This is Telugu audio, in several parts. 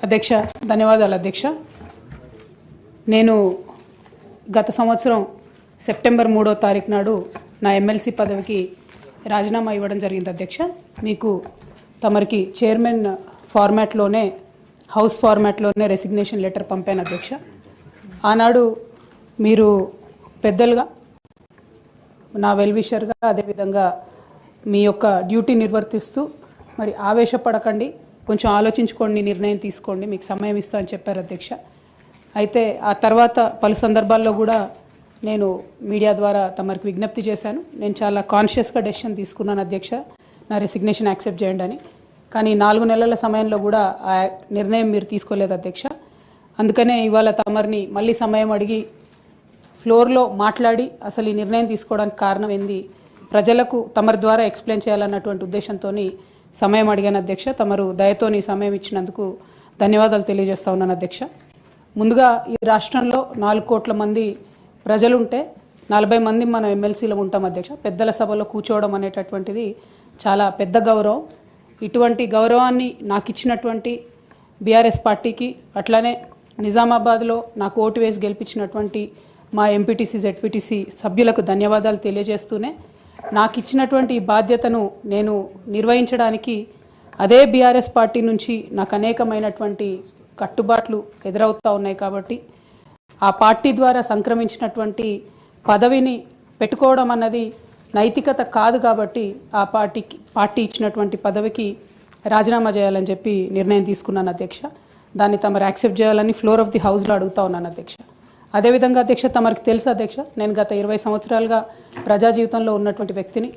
అధ్యక్ష ధన్యవాదాలు అధ్యక్ష. నేను గత సంవత్సరం సెప్టెంబర్ 3వ తారీఖు నాడు నా ఎమ్మెల్సీ పదవికి రాజీనామా ఇవ్వడం జరిగింది అధ్యక్ష. మీకు తమరికి చైర్మన్ ఫార్మాట్లోనే హౌస్ ఫార్మాట్లోనే రెసిగ్నేషన్ లెటర్ పంపాను అధ్యక్ష. ఆనాడు మీరు పెద్దలుగా నా వెల్విషర్గా అదేవిధంగా మీ యొక్క డ్యూటీ నిర్వర్తిస్తూ మరి ఆవేశపడకండి, కొంచెం ఆలోచించుకోండి, నిర్ణయం తీసుకోండి, మీకు సమయం ఇస్తా అని చెప్పారు అధ్యక్ష. అయితే ఆ తర్వాత పలు సందర్భాల్లో కూడా నేను మీడియా ద్వారా తమరికి విజ్ఞప్తి చేశాను. నేను చాలా కాన్షియస్గా డెసిషన్ తీసుకున్నాను అధ్యక్ష, నా రెసిగ్నేషన్ యాక్సెప్ట్ చేయండి అని. కానీ 4 నెలల సమయంలో కూడా ఆ నిర్ణయం మీరు తీసుకోలేదు అధ్యక్ష. అందుకనే ఇవాళ తమరిని మళ్ళీ సమయం అడిగి ఫ్లోర్లో మాట్లాడి అసలు ఈ నిర్ణయం తీసుకోవడానికి కారణం ఏంది ప్రజలకు తమరి ద్వారా ఎక్స్ప్లెయిన్ చేయాలన్నటువంటి ఉద్దేశంతో సమయం అడిగాను అధ్యక్ష. తమరు దయతోని సమయం ఇచ్చినందుకు ధన్యవాదాలు తెలియజేస్తా ఉన్నాను అధ్యక్ష. ముందుగా ఈ రాష్ట్రంలో 4 కోట్ల మంది ప్రజలుంటే 40 మంది మనం ఎమ్మెల్సీలో ఉంటాం అధ్యక్ష. పెద్దల సభలో కూర్చోవడం అనేటటువంటిది చాలా పెద్ద గౌరవం. ఇటువంటి గౌరవాన్ని నాకు ఇచ్చినటువంటి బీఆర్ఎస్ పార్టీకి, అట్లానే నిజామాబాద్లో నాకు ఓటు వేసి గెలిపించినటువంటి మా ఎంపీటీసీ జెడ్పీటీసీ సభ్యులకు ధన్యవాదాలు తెలియజేస్తూనే నాకు ఇచ్చినటువంటి బాధ్యతను నేను నిర్వహించడానికి అదే బీఆర్ఎస్ పార్టీ నుంచి నాకు అనేకమైనటువంటి కట్టుబాట్లు ఎదురవుతూ ఉన్నాయి. కాబట్టి ఆ పార్టీ ద్వారా సంక్రమించినటువంటి పదవిని పెట్టుకోవడం అన్నది నైతికత కాదు. కాబట్టి ఆ పార్టీ ఇచ్చినటువంటి పదవికి రాజీనామా చేయాలని చెప్పి నిర్ణయం తీసుకున్నాను అధ్యక్ష. దాన్ని తమరు యాక్సెప్ట్ చేయాలని ఫ్లోర్ ఆఫ్ ది హౌస్లో అడుగుతా ఉన్నాను అధ్యక్ష. అదేవిధంగా అధ్యక్ష, తమరికి తెలుసు అధ్యక్ష, నేను గత 20 సంవత్సరాలుగా ప్రజా జీవితంలో ఉన్నటువంటి వ్యక్తిని.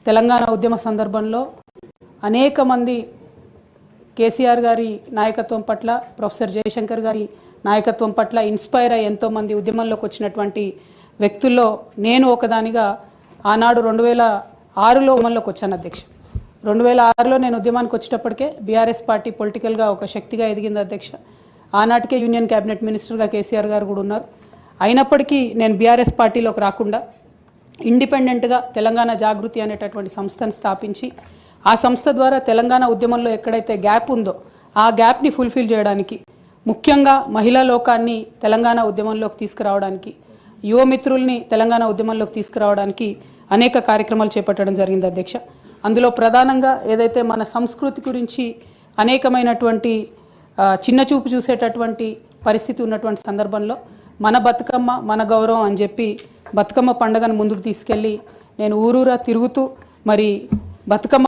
తెలంగాణ ఉద్యమ సందర్భంలో అనేక మంది కేసీఆర్ గారి నాయకత్వం పట్ల, ప్రొఫెసర్ జయశంకర్ గారి నాయకత్వం పట్ల ఇన్స్పైర్ అయ్యి ఎంతోమంది ఉద్యమంలోకి వచ్చినటువంటి వ్యక్తుల్లో నేను ఒకదానిగా ఆనాడు 2006లో ఉద్యమంలోకి వచ్చాను అధ్యక్ష. 2006లో నేను ఉద్యమానికి వచ్చేటప్పటికే బీఆర్ఎస్ పార్టీ పొలిటికల్గా ఒక శక్తిగా ఎదిగింది అధ్యక్ష. ఆనాటికే యూనియన్ క్యాబినెట్ మినిస్టర్గా కేసీఆర్ గారు కూడా ఉన్నారు. అయినప్పటికీ నేను బీఆర్ఎస్ పార్టీలోకి రాకుండా ఇండిపెండెంట్గా తెలంగాణ జాగృతి అనేటటువంటి సంస్థను స్థాపించి ఆ సంస్థ ద్వారా తెలంగాణ ఉద్యమంలో ఎక్కడైతే గ్యాప్ ఉందో ఆ గ్యాప్ని ఫుల్ఫిల్ చేయడానికి, ముఖ్యంగా మహిళా లోకాన్ని తెలంగాణ ఉద్యమంలోకి తీసుకురావడానికి, యువమిత్రుల్ని తెలంగాణ ఉద్యమంలోకి తీసుకురావడానికి అనేక కార్యక్రమాలు చేపట్టడం జరిగింది అధ్యక్ష. అందులో ప్రధానంగా ఏదైతే మన సంస్కృతి గురించి అనేకమైనటువంటి చిన్న చూపు చూసేటటువంటి పరిస్థితి ఉన్నటువంటి సందర్భంలో మన బతుకమ్మ మన గౌరవం అని చెప్పి బతుకమ్మ పండుగను ముందుకు తీసుకెళ్ళి నేను ఊరూరా తిరుగుతూ మరి బతుకమ్మ